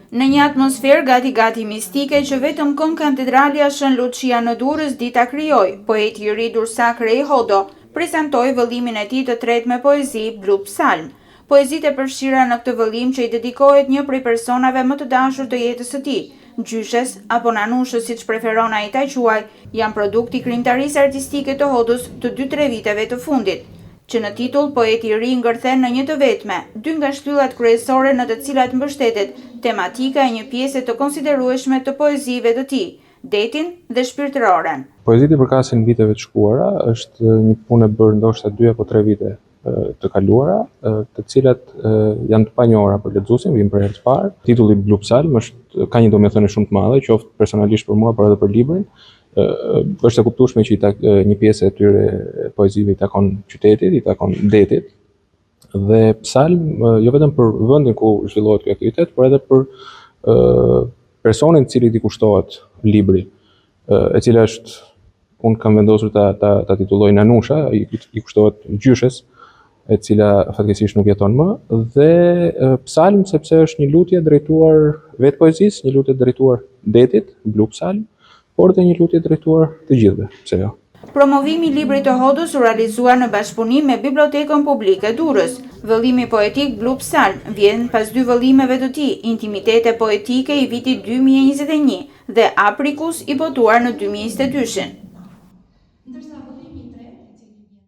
Në një atmosferë gati mistike që vetëm konkatedralja Shën Lucia në Durrës di ta krijojë, poeti i ri Durrësak Rej Hodo prezantoi vëllimin e tij të tretë me poezi Blu Psalm. Poezitë e përfshira në këtë vëllim që i dedikohet një prej personave më të dashur të jetës së tij, gjyshes apo nanushës siç preferon ai ta quaj, janë produkti krijimtarisë artistike të Hodës të 2-3 viteve të fundit, që në titull poeti i ri ngërthen në një të vetme, 2 nga shtyllat kryesore në të cilat mbështetet tematika e një pjese të konsiderueshme të poezive të tij, detin dhe shpirtëroren. Poezitë i përkasin viteve të shkuara është një punë e bërë ndoshta 2 apo 3 vite të kaluara, të cilat janë të panjohura për lexuesin, vijnë për herë të parë. Titulli Blu Psalm ka një domethënie shumë të madhe, qoftë personalisht për mua, por edhe për librin. Është e kuptueshme që një pjesë e tyre poezive i takon qytetit, i takon detit, dhe psalm jo vetëm për vendin ku zhvillohet ky aktivitet, por edhe për personin i cili i kushtohet libri, e cila është, unë kam vendosur ta titulloj Nanusha, i kushtohet gjyshes, e cila fatkeqësisht nuk jeton më, dhe psalm sepse është një lutje drejtuar vetë poezisë, një lutje drejtuar detit, Blu Psalm, por dhe një lutje drejtuar të gjithëve, pse jo. Promovimi i librit të Hodës u realizua në bashkëpunim me Bibliotekën Publike Durrës. Vëllimi poetik Blu Psalm vjen pas 2 vëllimeve të tij, Intimitete poetike i vitit 2021 dhe Aprikus i botuar në 2022.